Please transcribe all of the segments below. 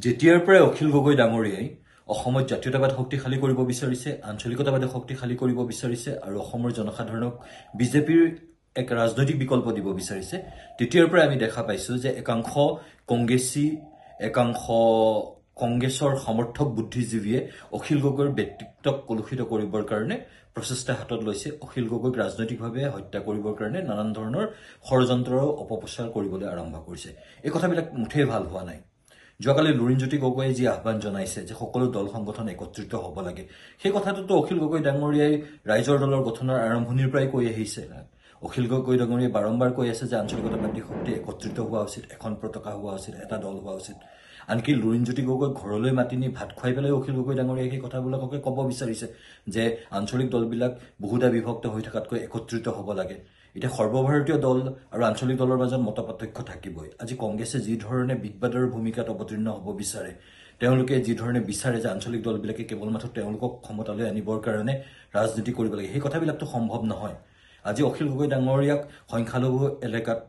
যেতিয়াৰ পৰাই অখিল গগৈ ডাঙৰীয়াই অসমত জাতীয়তাবাদ শক্তিশালী কৰিব বিচাৰিছে, আঞ্চলিকতাবাদে শক্তিশালী কৰিব বিচাৰিছে আৰু অসমৰ জনসাধাৰণক বিজেপিৰ এক ৰাজনৈতিক বিকল্প দিব বিচাৰিছে, তেতিয়াৰ পৰাই আমি দেখা পাইছো যে একাংশ কংগ্ৰেছী, একাংশ কংগ্ৰেছৰ সমৰ্থক বুদ্ধিজীৱীয়ে অখিল গগৈৰ ব্যক্তিত্বক কলুষিত কৰিবৰ কাৰণে প্ৰচেষ্টা হাতত লৈছে, অখিল গগৈক ৰাজনৈতিকভাৱে হত্যা কৰিবৰ কাৰণে নানান ধৰণৰ ষড়যন্ত্ৰ অপপ্ৰচাৰ কৰিবলৈ আৰম্ভ কৰিছে। এই কথাবিলাক মুঠেই ভাল হোৱা নাই। যোৱাকালি লুৰিণজ্যোতি গগৈয়ে যি আহ্বান জনাইছে যে সকলো দল সংগঠন একত্ৰিত হ'ব লাগে, সেই কথাটোতো অখিল গগৈ ডাঙৰীয়াই ৰাইজৰ দলৰ গঠনৰ আৰম্ভণিৰ পৰাই কৈ আহিছে। অখিল গগৈ ডাঙৰীয়াই বাৰম্বাৰ কৈ আছে যে আঞ্চলিকতাবাদী শক্তি একত্ৰিত হোৱা উচিত, এখন পতাকা হোৱা উচিত, এটা দল হোৱা উচিত। আনকি লুৰিণজ্যোতি গগৈক ঘৰলৈ মাতি নি ভাত খুৱাই পেলাই অখিল গগৈ ডাঙৰীয়াই সেই কথাবিলাককে ক'ব বিচাৰিছে যে আঞ্চলিক দলবিলাক বহুদা বিভক্ত হৈ থকাতকৈ একত্ৰিত হ'ব লাগে। এতিয়া সৰ্বভাৰতীয় দল আৰু আঞ্চলিক দলৰ মাজত মতপাৰ্থক্য থাকিবই। আজি কংগ্ৰেছে যি ধৰণে বিবাদৰ ভূমিকাত অৱতীৰ্ণ হ'ব বিচাৰে, তেওঁলোকে যি ধৰণে বিচাৰে যে আঞ্চলিক দলবিলাকে কেৱল মাত্ৰ তেওঁলোকক ক্ষমতালৈ আনিবৰ কাৰণে ৰাজনীতি কৰিব লাগে, সেই কথাবিলাকতো সম্ভৱ নহয়। আজি অখিল গগৈ ডাঙৰীয়াক সংখ্যালঘু এলেকাত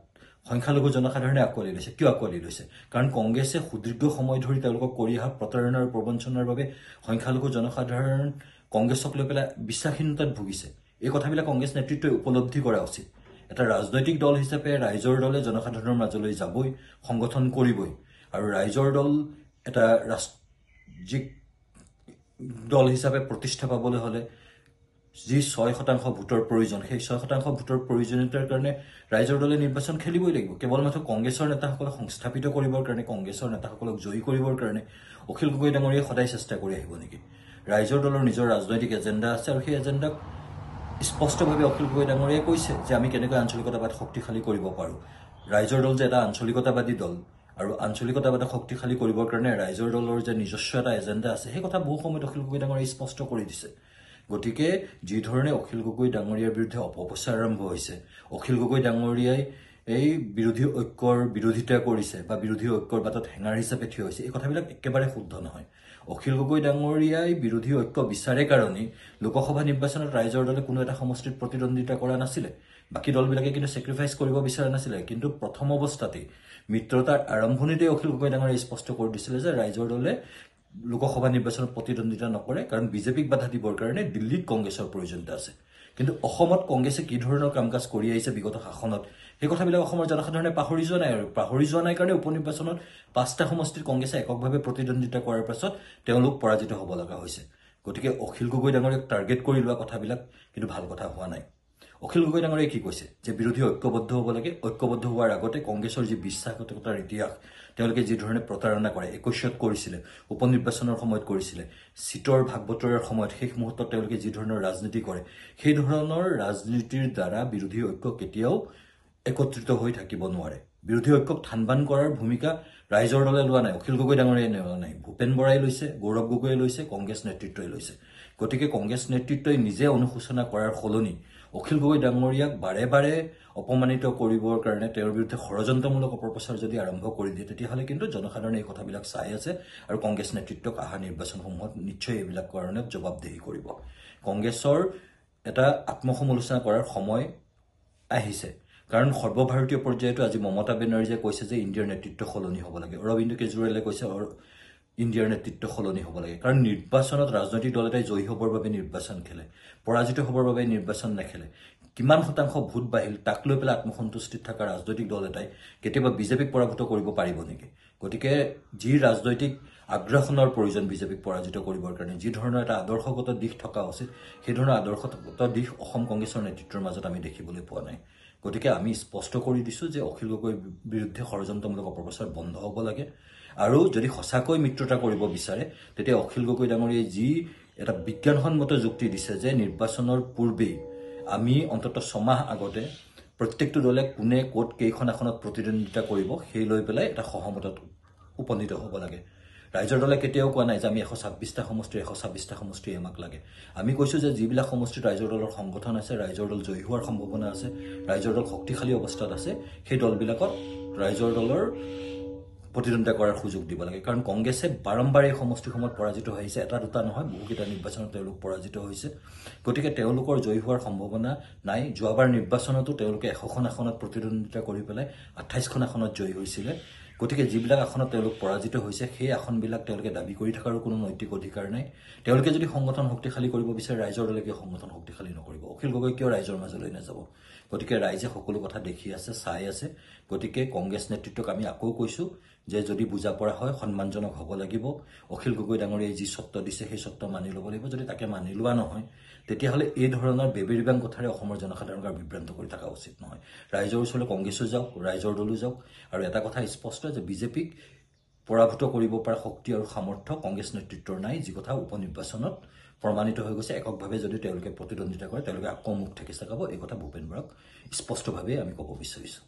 সংখ্যালঘু জনসাধাৰণে আঁকোৱালি লৈছে। কিয় আঁকোৱালি লৈছে? কাৰণ কংগ্ৰেছে সুদীৰ্ঘ সময় ধৰি তেওঁলোকক কৰি অহা প্ৰতাৰণা আৰু প্ৰবঞ্চনাৰ বাবে সংখ্যালঘু জনসাধাৰণ কংগ্ৰেছক লৈ পেলাই বিশ্বাসহীনতাত ভুগিছে। এই কথাবিলাক কংগ্ৰেছ নেতৃত্বই উপলব্ধি কৰা উচিত। এটা ৰাজনৈতিক দল হিচাপে ৰাইজৰ দলে জনসাধাৰণৰ মাজলৈ যাবই, সংগঠন কৰিবই, আৰু ৰাইজৰ দল এটা ৰাজ্যিক দল হিচাপে প্ৰতিষ্ঠা পাবলৈ হ'লে যি 6% ভোটৰ প্ৰয়োজন, সেই 6% ভোটৰ প্ৰয়োজনীয়তাৰ কাৰণে ৰাইজৰ দলে নিৰ্বাচন খেলিবই লাগিব। কেৱল মাত্ৰ কংগ্ৰেছৰ নেতাসকলক সংস্থাপিত কৰিবৰ কাৰণে, কংগ্ৰেছৰ নেতাসকলক জয়ী কৰিবৰ কাৰণে অখিল গগৈ ডাঙৰীয়াই সদায় চেষ্টা কৰি আহিব নেকি? ৰাইজৰ দলৰ নিজৰ ৰাজনৈতিক এজেণ্ডা আছে আৰু সেই এজেণ্ডাক স্পষ্টভাৱে অখিল গগৈ ডাঙৰীয়াই কৈছে যে আমি কেনেকৈ আঞ্চলিকতাবাদ শক্তিশালী কৰিব পাৰোঁ। ৰাইজৰ দল যে এটা আঞ্চলিকতাবাদী দল আৰু আঞ্চলিকতাবাদক শক্তিশালী কৰিবৰ কাৰণে ৰাইজৰ দলৰ যে নিজস্ব এটা এজেণ্ডা আছে, সেই কথা বহু সময়ত অখিল গগৈ ডাঙৰীয়াই স্পষ্ট কৰি দিছে। গতিকে যি ধৰণে অখিল গগৈ ডাঙৰীয়াৰ বিৰুদ্ধে অপপ্ৰচাৰ আৰম্ভ হৈছে, অখিল গগৈ ডাঙৰীয়াই এই বিৰোধী ঐক্যৰ বিৰোধিতা কৰিছে বা বিৰোধী ঐক্যৰ বাটত হেঙাৰ হিচাপে থিয় হৈছে, এই কথাবিলাক একেবাৰে শুদ্ধ নহয়। অখিল গগৈ ডাঙৰীয়াই বিৰোধী ঐক্য বিচাৰে কাৰণেই লোকসভা নিৰ্বাচনত ৰাইজৰ দলে কোনো এটা সমষ্টিত প্ৰতিদ্বন্দ্বিতা কৰা নাছিলে। বাকী দলবিলাকে কিন্তু ছেক্ৰিফাইচ কৰিব বিচৰা নাছিলে। কিন্তু প্ৰথম অৱস্থাতেই মিত্ৰতাৰ আৰম্ভণিতেই অখিল গগৈ ডাঙৰীয়াই স্পষ্ট কৰি দিছিলে যে ৰাইজৰ দলে লোকসভা নিৰ্বাচনত প্ৰতিদ্বন্দ্বিতা নকৰে, কাৰণ বিজেপিক বাধা দিবৰ কাৰণে দিল্লীত কংগ্ৰেছৰ প্ৰয়োজনীয়তা আছে। কিন্তু অসমত কংগ্ৰেছে কি ধৰণৰ কাম কাজ কৰি আহিছে বিগত শাসনত, সেই কথাবিলাক অসমৰ জনসাধাৰণে পাহৰি যোৱা নাই। আৰু পাহৰি যোৱা নাই কাৰণে উপনিৰ্বাচনত 5টা সমষ্টিত কংগ্ৰেছে এককভাৱে প্ৰতিদ্বন্দ্বিতা কৰাৰ পাছত তেওঁলোক পৰাজিত হ'ব লগা হৈছে। গতিকে অখিল গগৈ ডাঙৰীয়াক টাৰ্গেট কৰি লোৱা কথাবিলাক কিন্তু ভাল কথা হোৱা নাই। অখিল গগৈ ডাঙৰীয়াই কি কৈছে যে বিৰোধী ঐক্যবদ্ধ হ'ব লাগে। ঐক্যবদ্ধ হোৱাৰ আগতে কংগ্ৰেছৰ যি বিশ্বাসঘাতকতাৰ ইতিহাস, তেওঁলোকে যি ধৰণে প্ৰতাৰণা কৰে, 21ত কৰিছিলে, উপনিৰ্বাচনৰ সময়ত কৰিছিলে, চিটৰ ভাগ বতৰাৰ সময়ত শেষ মুহূৰ্তত তেওঁলোকে যি ধৰণৰ ৰাজনীতি কৰে, সেই ধৰণৰ ৰাজনীতিৰ দ্বাৰা বিৰোধী ঐক্য কেতিয়াও একত্ৰিত হৈ থাকিব নোৱাৰে। বিৰোধী ঐক্যক থানবান কৰাৰ ভূমিকা ৰাইজৰ দলে লোৱা নাই, অখিল গগৈ ডাঙৰীয়াই লোৱা নাই, ভূপেন বৰাই লৈছে, গৌৰৱ গগৈয়ে লৈছে, কংগ্ৰেছ নেতৃত্বই লৈছে। গতিকে কংগ্ৰেছ নেতৃত্বই নিজে অনুশোচনা কৰাৰ সলনি অখিল গগৈ ডাঙৰীয়াক বাৰে বাৰে অপমানিত কৰিবৰ কাৰণে তেওঁৰ বিৰুদ্ধে ষড়যন্ত্ৰমূলক অপপ্ৰচাৰ যদি আৰম্ভ কৰি দিয়ে, তেতিয়াহ'লে কিন্তু জনসাধাৰণে এই কথাবিলাক চাই আছে আৰু কংগ্ৰেছ নেতৃত্বক অহা নিৰ্বাচনসমূহত নিশ্চয় এইবিলাক কাৰণত জবাবদিহি কৰিব। কংগ্ৰেছৰ এটা আত্মসমালোচনা কৰাৰ সময় আহিছে। কাৰণ সৰ্বভাৰতীয় পৰ্যায়তো আজি মমতা বেনাৰ্জীয়ে কৈছে যে ইণ্ডিয়াৰ নেতৃত্ব সলনি হ'ব লাগে, অৰবিন্দ কেজৰিৱালে কৈছে ইণ্ডিয়াৰ নেতৃত্ব সলনি হ'ব লাগে। কাৰণ নিৰ্বাচনত ৰাজনৈতিক দল এটাই জয়ী হ'বৰ বাবে নিৰ্বাচন খেলে, পৰাজিত হ'বৰ বাবে নিৰ্বাচন নেখেলে। কিমান শতাংশ ভোট বাঢ়িল তাক লৈ পেলাই আত্মসন্তুষ্টিত থকা ৰাজনৈতিক দল এটাই কেতিয়াবা বিজেপিক পৰাভূত কৰিব পাৰিব নেকি? গতিকে যি ৰাজনৈতিক আগ্ৰাসনৰ প্ৰয়োজন বিজেপিক পৰাজিত কৰিবৰ কাৰণে, যি ধৰণৰ এটা আদৰ্শগত দিশ থকা উচিত, সেই ধৰণৰ আদৰ্শগত দিশ অসম কংগ্ৰেছৰ নেতৃত্বৰ মাজত আমি দেখিবলৈ পোৱা নাই। গতিকে আমি স্পষ্ট কৰি দিছোঁ যে অখিল গগৈৰ বিৰুদ্ধে ষড়যন্ত্ৰমূলক অপপ্ৰচাৰ বন্ধ হ'ব লাগে। আৰু যদি সঁচাকৈ মিত্ৰতা কৰিব বিচাৰে, তেতিয়া অখিল গগৈ ডাঙৰীয়াই যি এটা বিজ্ঞানসন্মত যুক্তি দিছে যে নিৰ্বাচনৰ পূৰ্বেই আমি অন্ততঃ 6 মাহ আগতে প্ৰত্যেকটো দলে কোনে ক'ত কেইখন আসনত প্ৰতিদ্বন্দ্বিতা কৰিব সেই লৈ পেলাই এটা সহমতত উপনীত হ'ব লাগে। ৰাইজৰ দলে কেতিয়াও কোৱা নাই যে আমি 126টা সমষ্টিৰ 126টা সমষ্টি আমাক লাগে। আমি কৈছোঁ যে যিবিলাক সমষ্টিত ৰাইজৰ দলৰ সংগঠন আছে, ৰাইজৰ দল জয়ী হোৱাৰ সম্ভাৱনা আছে, ৰাইজৰ দল শক্তিশালী অৱস্থাত আছে, সেই দলবিলাকত ৰাইজৰ দলৰ প্ৰতিদ্বন্দ্বিতা কৰাৰ সুযোগ দিব লাগে। কাৰণ কংগ্ৰেছে বাৰম্বাৰ এই সমষ্টিসমূহত পৰাজিত হৈছে, এটা দুটা নহয়, বহুকেইটা নিৰ্বাচনত তেওঁলোক পৰাজিত হৈছে। গতিকে তেওঁলোকৰ জয়ী হোৱাৰ সম্ভাৱনা নাই। যোৱাবাৰ নিৰ্বাচনতো তেওঁলোকে 100খন আসনত প্ৰতিদ্বন্দ্বিতা কৰি পেলাই 28খন আসনত জয়ী হৈছিলে। গতিকে যিবিলাক আসনত তেওঁলোক পৰাজিত হৈছে সেই আসনবিলাক তেওঁলোকে দাবী কৰি থকাৰো কোনো নৈতিক অধিকাৰ নাই তেওঁলোকে যদি সংগঠন শক্তিশালী কৰিব বিচাৰে ৰাইজৰ দলে কিয় সংগঠন শক্তিশালী নকৰিব অখিল গগৈ কিয় ৰাইজৰ মাজলৈ নাযাব গতিকে ৰাইজে সকলো কথা দেখি আছে চাই আছে গতিকে কংগ্ৰেছ নেতৃত্বক আমি আকৌ কৈছো যে যদি বুজা পৰা হয় সন্মানজনক হ'ব লাগিব অখিল গগৈ ডাঙৰীয়াই যি চৰ্ত দিছে সেই চৰ্ত মানি ল'ব লাগিব যদি তাকে মানি লোৱা নহয় তেতিয়াহ'লে এই ধৰণৰ বেবেৰিবাং কথাৰে অসমৰ জনসাধাৰণক বিভ্ৰান্ত কৰি থকা উচিত নহয় ৰাইজৰ ওচৰলৈ কংগ্ৰেছো যাওক ৰাইজৰ দলো যাওক আৰু এটা কথা স্পষ্ট যে বিজেপিক পৰাভূত কৰিব পৰা শক্তি আৰু সামৰ্থ্য কংগ্ৰেছ নেতৃত্বৰ নাই যি কথা উপনিৰ্বাচনত প্ৰমাণিত হৈ গৈছে এককভাৱে যদি তেওঁলোকে প্ৰতিদ্বন্দ্বিতা কৰে তেওঁলোকে আকৌ মুখ ঠেকি চাকাব এই কথা ভূপেন বৰাক স্পষ্টভাৱে আমি ক'ব বিচাৰিছোঁ